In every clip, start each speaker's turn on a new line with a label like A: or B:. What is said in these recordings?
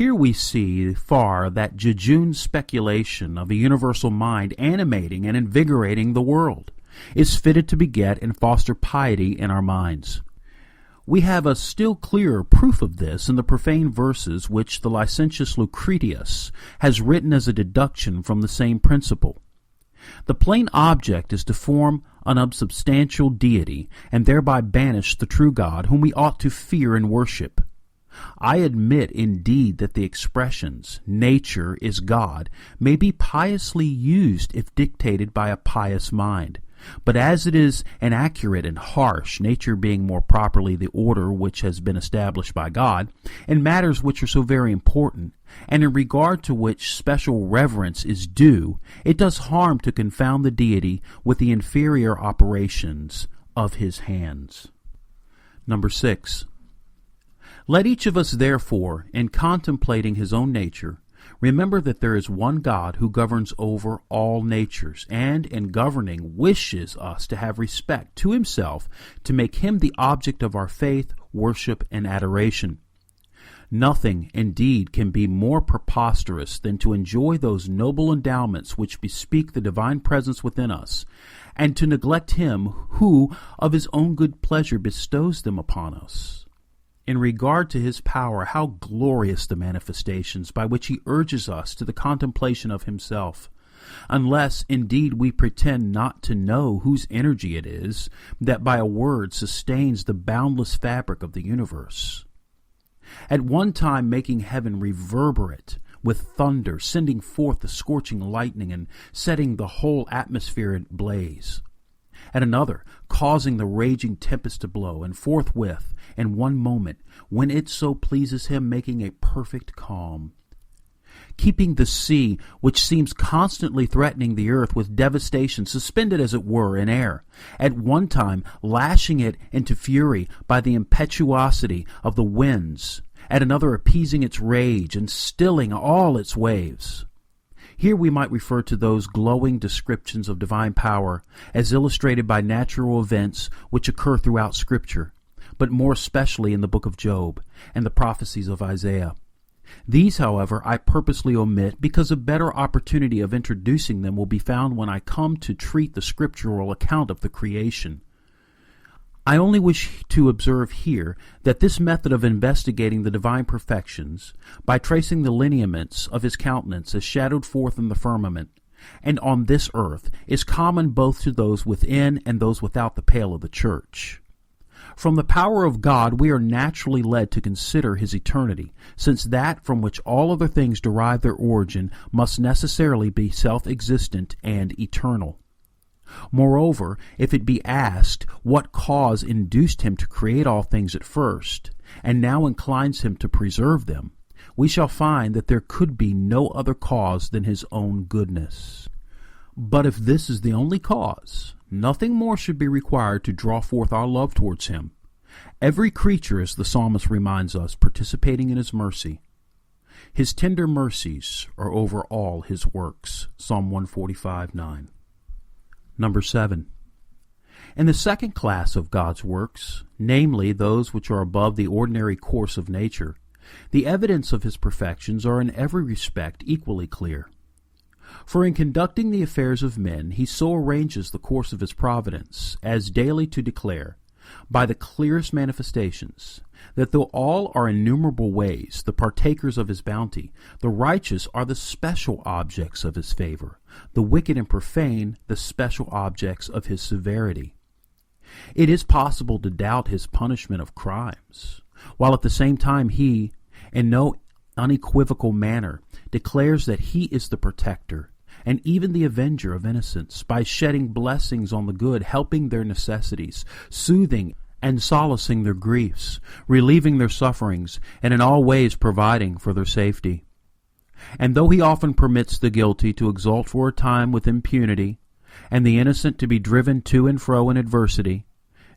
A: Here we see far that jejune speculation of a universal mind animating and invigorating the world is fitted to beget and foster piety in our minds. We have a still clearer proof of this in the profane verses which the licentious Lucretius has written as a deduction from the same principle. The plain object is to form an unsubstantial deity, and thereby banish the true God, whom we ought to fear and worship. I admit indeed that the expressions, nature is God, may be piously used if dictated by a pious mind. But as it is inaccurate and harsh, nature being more properly the order which has been established by God, in matters which are so very important, and in regard to which special reverence is due, it does harm to confound the deity with the inferior operations of his hands. Number 6. Let each of us, therefore, in contemplating his own nature, remember that there is one God who governs over all natures, and in governing wishes us to have respect to himself, to make him the object of our faith, worship, and adoration. Nothing, indeed, can be more preposterous than to enjoy those noble endowments which bespeak the divine presence within us, and to neglect him who of his own good pleasure bestows them upon us. In regard to his power, how glorious the manifestations by which he urges us to the contemplation of himself, unless indeed we pretend not to know whose energy it is that by a word sustains the boundless fabric of the universe. At one time making heaven reverberate with thunder, sending forth the scorching lightning and setting the whole atmosphere ablaze. At another, causing the raging tempest to blow, and forthwith, in one moment, when it so pleases him, making a perfect calm. Keeping the sea, which seems constantly threatening the earth with devastation, suspended as it were in air, at one time lashing it into fury by the impetuosity of the winds, at another appeasing its rage and stilling all its waves. Here we might refer to those glowing descriptions of divine power as illustrated by natural events which occur throughout Scripture, but more especially in the book of Job and the prophecies of Isaiah. These, however, I purposely omit because a better opportunity of introducing them will be found when I come to treat the scriptural account of the creation. I only wish to observe here that this method of investigating the divine perfections, by tracing the lineaments of his countenance as shadowed forth in the firmament, and on this earth, is common both to those within and those without the pale of the church. From the power of God we are naturally led to consider his eternity, since that from which all other things derive their origin must necessarily be self-existent and eternal. Moreover, if it be asked what cause induced him to create all things at first, and now inclines him to preserve them, we shall find that there could be no other cause than his own goodness. But if this is the only cause, nothing more should be required to draw forth our love towards him. Every creature, as the psalmist reminds us, participating in his mercy. His tender mercies are over all his works. Psalm 145:9. Number 7. In the second class of God's works, namely those which are above the ordinary course of nature, the evidence of his perfections are in every respect equally clear. For in conducting the affairs of men, he so arranges the course of his providence as daily to declare, by the clearest manifestations, that though all are innumerable ways the partakers of his bounty, the righteous are the special objects of his favor, the wicked and profane the special objects of his severity. It is possible to doubt his punishment of crimes, while at the same time he, in no unequivocal manner, declares that he is the protector and even the avenger of innocents, by shedding blessings on the good, helping their necessities, soothing and solacing their griefs, relieving their sufferings, and in all ways providing for their safety. And though he often permits the guilty to exult for a time with impunity, and the innocent to be driven to and fro in adversity,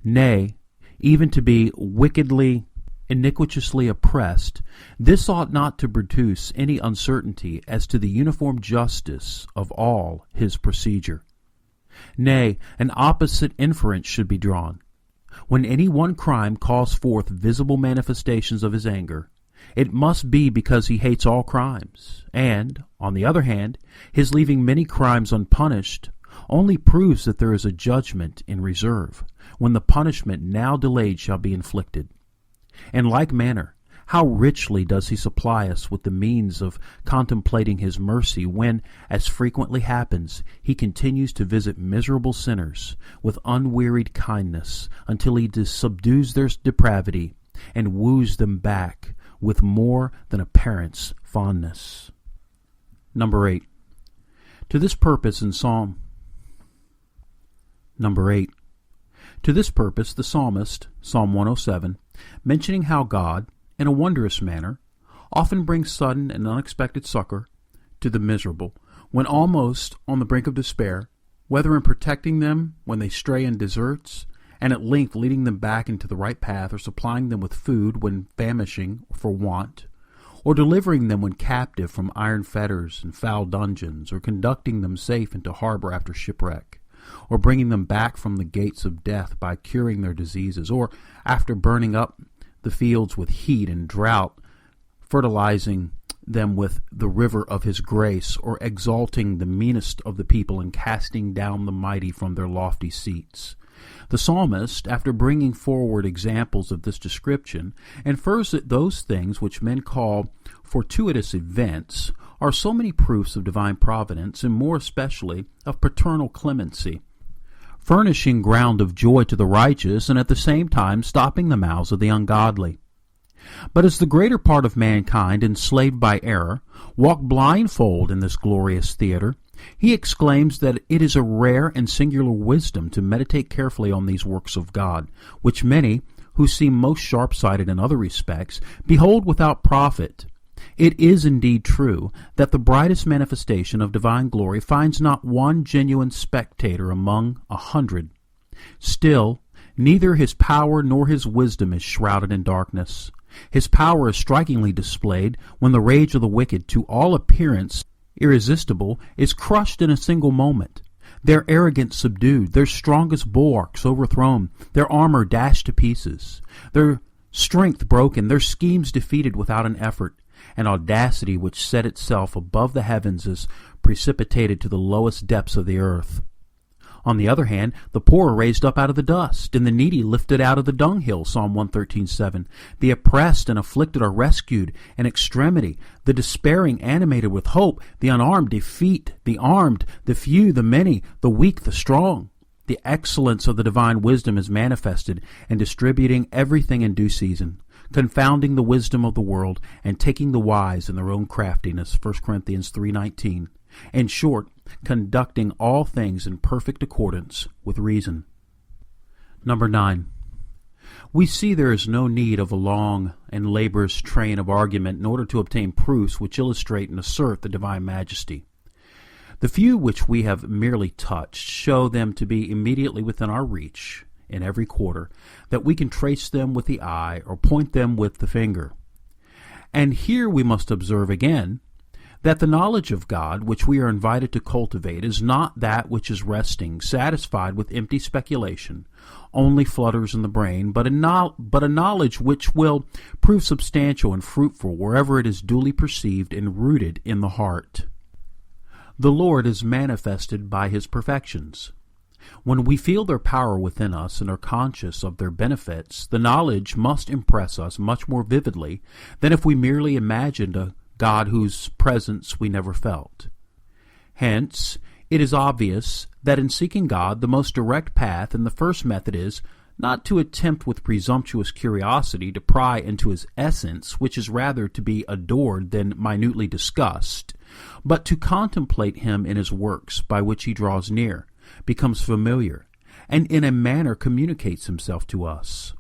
A: nay, even to be wickedly iniquitously oppressed, this ought not to produce any uncertainty as to the uniform justice of all his procedure. Nay, an opposite inference should be drawn. When any one crime calls forth visible manifestations of his anger, It must be because he hates all crimes, and, on the other hand, his leaving many crimes unpunished only proves that there is a judgment in reserve, when the punishment now delayed shall be inflicted. In like manner, how richly does he supply us with the means of contemplating his mercy when, as frequently happens, he continues to visit miserable sinners with unwearied kindness until he subdues their depravity and woos them back with more than a parent's fondness. Number 8. To this purpose the psalmist, Psalm 107, mentioning how God, in a wondrous manner, often brings sudden and unexpected succor to the miserable, when almost on the brink of despair, whether in protecting them when they stray in deserts, and at length leading them back into the right path, or supplying them with food when famishing for want, or delivering them when captive from iron fetters and foul dungeons, or conducting them safe into harbor after shipwreck, or bringing them back from the gates of death by curing their diseases, or after burning up the fields with heat and drought, fertilizing them with the river of his grace, or exalting the meanest of the people and casting down the mighty from their lofty seats. The psalmist, after bringing forward examples of this description, infers that those things which men call fortuitous events are so many proofs of divine providence, and more especially of paternal clemency, furnishing ground of joy to the righteous, and at the same time stopping the mouths of the ungodly. But as the greater part of mankind, enslaved by error, walk blindfold in this glorious theater, he exclaims that it is a rare and singular wisdom to meditate carefully on these works of God, which many, who seem most sharp-sighted in other respects, behold without profit. It is indeed true that the brightest manifestation of divine glory finds not one genuine spectator among 100. Still, neither his power nor his wisdom is shrouded in darkness. His power is strikingly displayed when the rage of the wicked, to all appearance irresistible, is crushed in a single moment, their arrogance subdued, their strongest bulwarks overthrown, their armor dashed to pieces, their strength broken, their schemes defeated without an effort, and audacity which set itself above the heavens is precipitated to the lowest depths of the earth. On the other hand, the poor are raised up out of the dust, and the needy lifted out of the dunghill, Psalm 113:7. The oppressed and afflicted are rescued in extremity, the despairing animated with hope, the unarmed defeat the armed, the few the many, the weak the strong. The excellence of the divine wisdom is manifested in distributing everything in due season, confounding the wisdom of the world, and taking the wise in their own craftiness, 1 Corinthians 3:19. In short, conducting all things in perfect accordance with reason. Number 9. We see there is no need of a long and laborious train of argument in order to obtain proofs which illustrate and assert the divine majesty. The few which we have merely touched show them to be immediately within our reach in every quarter, that we can trace them with the eye or point them with the finger. And here we must observe again that the knowledge of God which we are invited to cultivate is not that which is resting, satisfied with empty speculation, only flutters in the brain, but a knowledge which will prove substantial and fruitful wherever it is duly perceived and rooted in the heart. The Lord is manifested by his perfections. When we feel their power within us and are conscious of their benefits, the knowledge must impress us much more vividly than if we merely imagined a God whose presence we never felt. Hence, it is obvious that in seeking God, the most direct path and the first method is not to attempt with presumptuous curiosity to pry into his essence, which is rather to be adored than minutely discussed, but to contemplate him in his works, by which he draws near, becomes familiar, and in a manner communicates himself to us.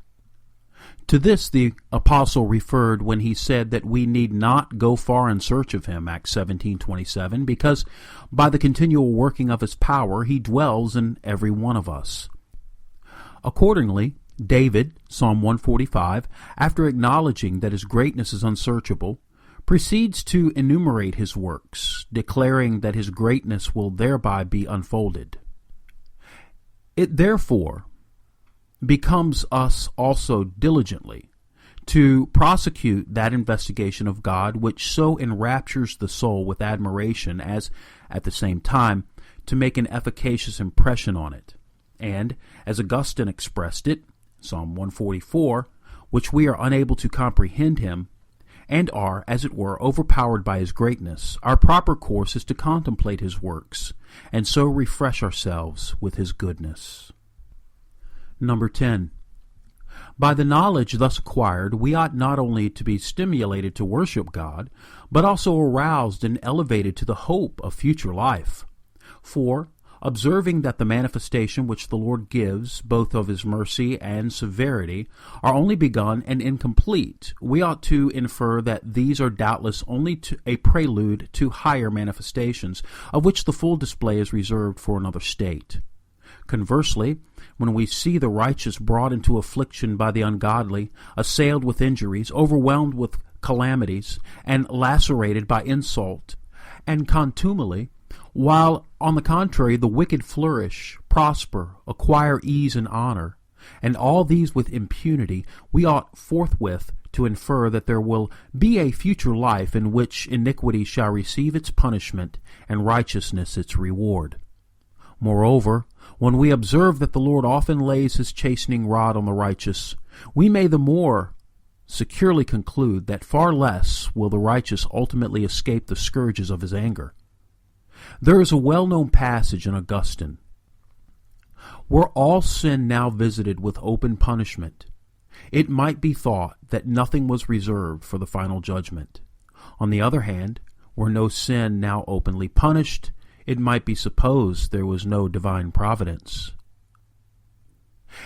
A: To this the apostle referred when he said that we need not go far in search of him, Acts 17:27, because by the continual working of his power he dwells in every one of us. Accordingly, David, Psalm 145, after acknowledging that his greatness is unsearchable, proceeds to enumerate his works, declaring that his greatness will thereby be unfolded. It therefore becomes us also diligently to prosecute that investigation of God which so enraptures the soul with admiration as, at the same time, to make an efficacious impression on it. And, as Augustine expressed it, Psalm 144, which we are unable to comprehend him, and are, as it were, overpowered by his greatness, our proper course is to contemplate his works, and so refresh ourselves with his goodness. Number 10. By the knowledge thus acquired, we ought not only to be stimulated to worship God, but also aroused and elevated to the hope of future life. For, observing that the manifestation which the Lord gives, both of his mercy and severity, are only begun and incomplete, we ought to infer that these are doubtless only a prelude to higher manifestations, of which the full display is reserved for another state. Conversely, when we see the righteous brought into affliction by the ungodly, assailed with injuries, overwhelmed with calamities, and lacerated by insult and contumely, while, on the contrary, the wicked flourish, prosper, acquire ease and honor, and all these with impunity, we ought forthwith to infer that there will be a future life in which iniquity shall receive its punishment and righteousness its reward. Moreover, when we observe that the Lord often lays his chastening rod on the righteous, we may the more securely conclude that far less will the righteous ultimately escape the scourges of his anger. There is a well-known passage in Augustine. Were all sin now visited with open punishment, it might be thought that nothing was reserved for the final judgment. On the other hand, were no sin now openly punished, it might be supposed there was no divine providence.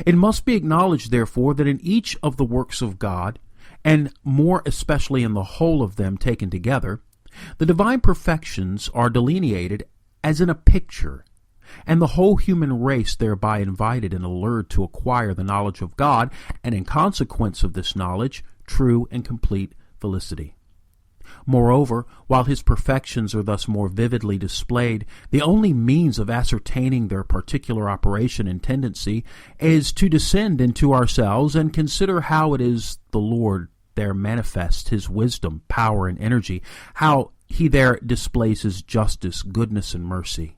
A: It must be acknowledged, therefore, that in each of the works of God, and more especially in the whole of them taken together, the divine perfections are delineated as in a picture, and the whole human race thereby invited and allured to acquire the knowledge of God, and in consequence of this knowledge, true and complete felicity. Moreover, while his perfections are thus more vividly displayed, the only means of ascertaining their particular operation and tendency is to descend into ourselves and consider how it is the Lord there manifests his wisdom, power, and energy, how he there displays his justice, goodness, and mercy.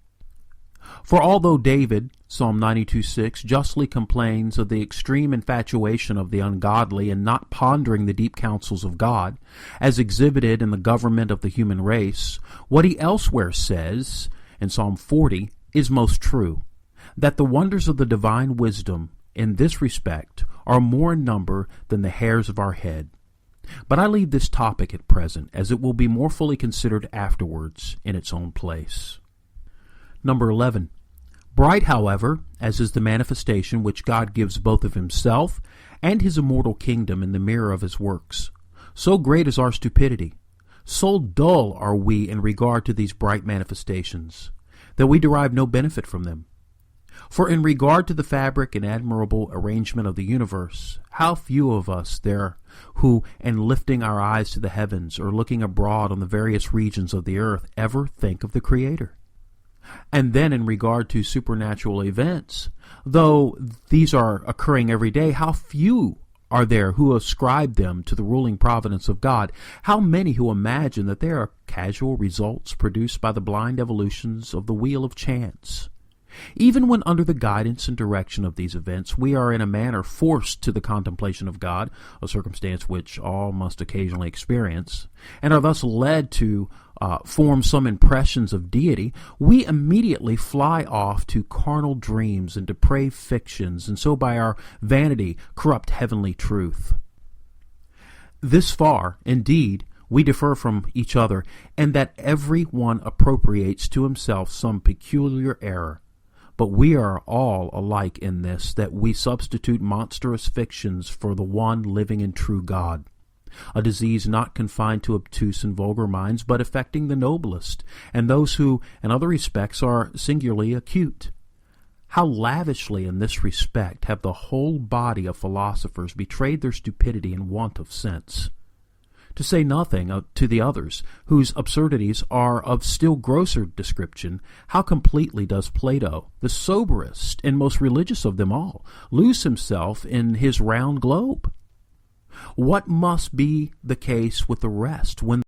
A: For although David, Psalm 92:6, justly complains of the extreme infatuation of the ungodly in not pondering the deep counsels of God, as exhibited in the government of the human race, what he elsewhere says, in Psalm 40, is most true, that the wonders of the divine wisdom, in this respect, are more in number than the hairs of our head. But I leave this topic at present, as it will be more fully considered afterwards in its own place. Number 11. Bright, however, as is the manifestation which God gives both of himself and his immortal kingdom in the mirror of his works, so great is our stupidity, so dull are we in regard to these bright manifestations, that we derive no benefit from them. For in regard to the fabric and admirable arrangement of the universe, how few of us there who, in lifting our eyes to the heavens or looking abroad on the various regions of the earth, ever think of the Creator? And then in regard to supernatural events, though these are occurring every day, how few are there who ascribe them to the ruling providence of God? How many who imagine that they are casual results produced by the blind evolutions of the wheel of chance? Even when under the guidance and direction of these events, we are in a manner forced to the contemplation of God, a circumstance which all must occasionally experience, and are thus led to form some impressions of deity, we immediately fly off to carnal dreams and depraved fictions, and so by our vanity corrupt heavenly truth. This far, indeed, we differ from each other, and that every one appropriates to himself some peculiar error. But we are all alike in this, that we substitute monstrous fictions for the one living and true God, a disease not confined to obtuse and vulgar minds, but affecting the noblest, and those who, in other respects, are singularly acute. How lavishly in this respect have the whole body of philosophers betrayed their stupidity and want of sense! To say nothing to the others, whose absurdities are of still grosser description, how completely does Plato, the soberest and most religious of them all, lose himself in his round globe? What must be the case with the rest when